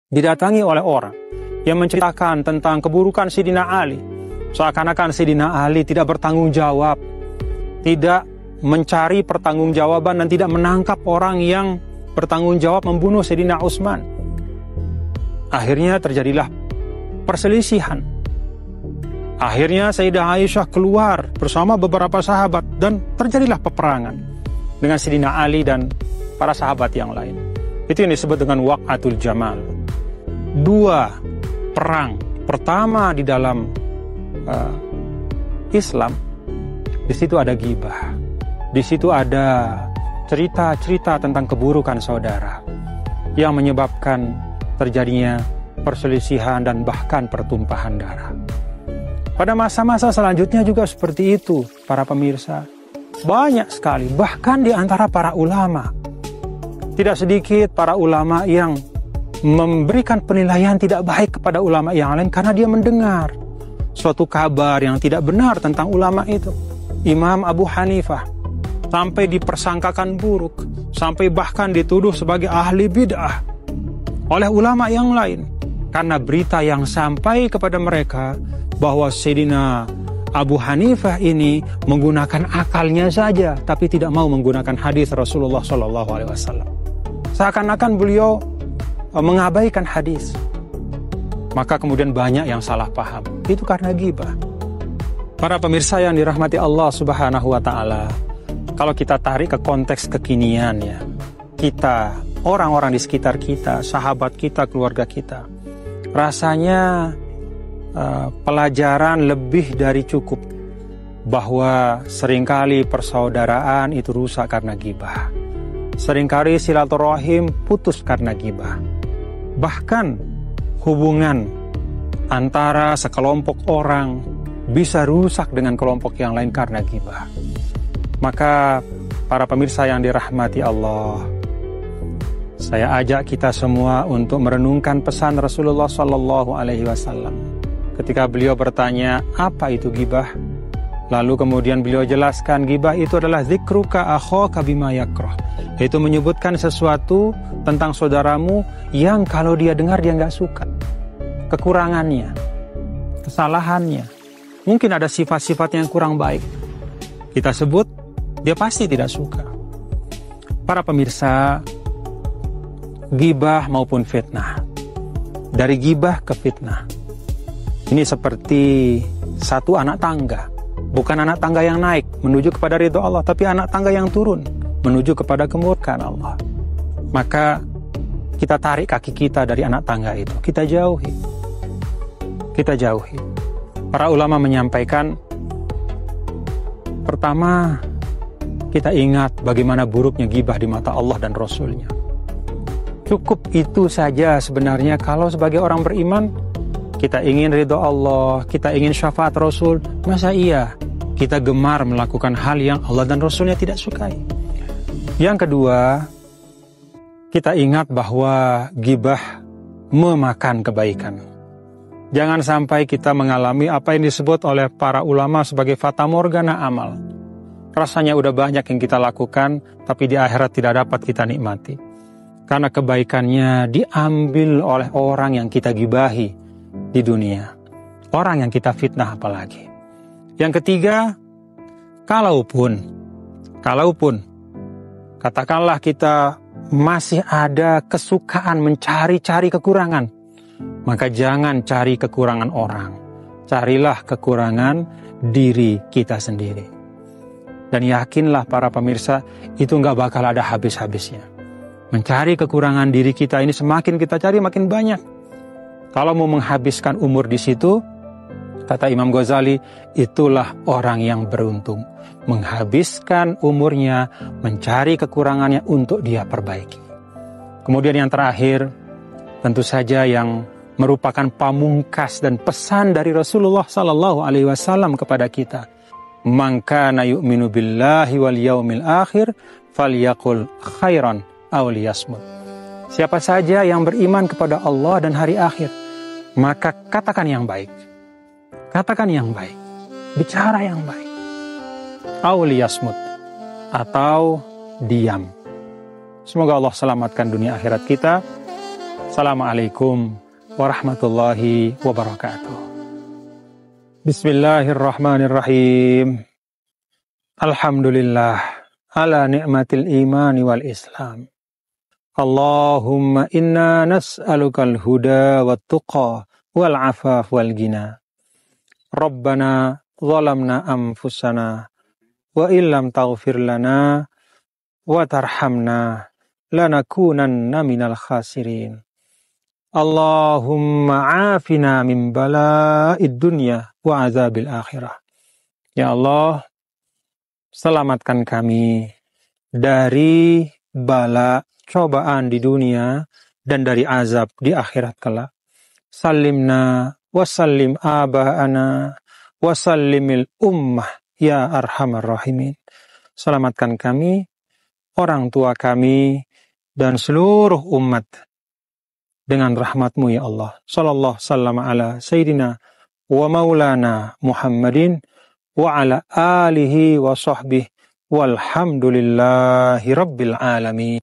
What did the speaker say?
didatangi oleh orang yang menceritakan tentang keburukan Sayyidina Ali. Seakan-akan Sayyidina Ali tidak bertanggung jawab, tidak mencari pertanggungjawaban dan tidak menangkap orang yang bertanggung jawab membunuh Sayyidina Utsman. Akhirnya terjadilah perselisihan. Akhirnya Sayyidah Aisyah keluar bersama beberapa sahabat dan terjadilah peperangan dengan Sayyidina Ali dan para sahabat yang lain. Itu yang disebut dengan Waqatul Jamal. Dua perang pertama di dalam Islam, di situ ada ghibah, di situ ada cerita-cerita tentang keburukan saudara yang menyebabkan terjadinya perselisihan dan bahkan pertumpahan darah. Pada masa-masa selanjutnya juga seperti itu, para pemirsa. Banyak sekali, bahkan di antara para ulama. Tidak sedikit para ulama yang memberikan penilaian tidak baik kepada ulama yang lain karena dia mendengar suatu kabar yang tidak benar tentang ulama itu. Imam Abu Hanifah sampai dipersangkakan buruk, sampai bahkan dituduh sebagai ahli bid'ah oleh ulama yang lain karena berita yang sampai kepada mereka bahwa Sayyidina Abu Hanifah ini menggunakan akalnya saja tapi tidak mau menggunakan hadis Rasulullah SAW. Seakan-akan beliau mengabaikan hadis. Maka kemudian banyak yang salah paham. Itu karena ghibah. Para pemirsa yang dirahmati Allah Subhanahu wa Ta'ala, kalau kita tarik ke konteks kekinian ya, kita, orang-orang di sekitar kita, sahabat kita, keluarga kita, rasanya pelajaran lebih dari cukup bahwa seringkali persaudaraan itu rusak karena ghibah. Seringkali silaturahim putus karena ghibah. Bahkan hubungan antara sekelompok orang bisa rusak dengan kelompok yang lain karena ghibah. Maka para pemirsa yang dirahmati Allah, saya ajak kita semua untuk merenungkan pesan Rasulullah SAW. Ketika beliau bertanya, apa itu ghibah? Lalu kemudian beliau jelaskan, ghibah itu adalah dzikruka akhaka bima yakrah. Itu menyebutkan sesuatu tentang saudaramu yang kalau dia dengar dia nggak suka. Kekurangannya, kesalahannya, mungkin ada sifat-sifat yang kurang baik. Kita sebut, dia pasti tidak suka. Para pemirsa, ghibah maupun fitnah. Dari ghibah ke fitnah. Ini seperti satu anak tangga. Bukan anak tangga yang naik menuju kepada ridho Allah, tapi anak tangga yang turun menuju kepada kemurkaan Allah. Maka kita tarik kaki kita dari anak tangga itu. Kita jauhi. Kita jauhi. Para ulama menyampaikan, pertama, kita ingat bagaimana buruknya ghibah di mata Allah dan Rasulnya. Cukup itu saja sebenarnya kalau sebagai orang beriman, kita ingin ridho Allah, kita ingin syafaat Rasul, masa iya kita gemar melakukan hal yang Allah dan Rasulnya tidak sukai. Yang kedua, kita ingat bahwa ghibah memakan kebaikan. Jangan sampai kita mengalami apa yang disebut oleh para ulama sebagai fata morgana amal. Rasanya udah banyak yang kita lakukan, tapi di akhirat tidak dapat kita nikmati. Karena kebaikannya diambil oleh orang yang kita gibahi di dunia. Orang yang kita fitnah apalagi. Yang ketiga, kalaupun katakanlah kita masih ada kesukaan mencari-cari kekurangan, maka jangan cari kekurangan orang. Carilah kekurangan diri kita sendiri. Dan yakinlah para pemirsa, itu nggak bakal ada habis-habisnya. Mencari kekurangan diri kita ini semakin kita cari makin banyak. Kalau mau menghabiskan umur di situ, kata Imam Ghazali, itulah orang yang beruntung. Menghabiskan umurnya, mencari kekurangannya untuk dia perbaiki. Kemudian yang terakhir, tentu saja yang merupakan pamungkas dan pesan dari Rasulullah SAW kepada kita. Man kana yu'minu billahi wal yaumil akhir falyaqul khairan aw liyasmut. Siapa saja yang beriman kepada Allah dan hari akhir, maka katakan yang baik. Katakan yang baik. Bicara yang baik. Aw liyasmut, atau diam. Semoga Allah selamatkan dunia akhirat kita. Assalamualaikum warahmatullahi wabarakatuh. Bismillahirrahmanirrahim. Alhamdulillah ala ni'matil imani wal islam. Allahumma inna nas'alukal huda wat tuqa wal afaf wal gina. Rabbana zalamna anfusana wa illam taghfir lana wa tarhamna lanakunanna minal khasirin. Allahumma afina min bala'id dunya wa azabil akhirah. Ya Allah, selamatkan kami dari bala cobaan di dunia dan dari azab di akhirat kelak. Salimna wa sallim aba'ana wa sallimil ummah ya arhamar rahimin. Selamatkan kami, orang tua kami, dan seluruh umat dengan rahmat-Mu ya Allah. Sallallahu sallam ala sayyidina wa maulana Muhammadin wa ala alihi wa sahbihi walhamdulillahi rabbil alamin.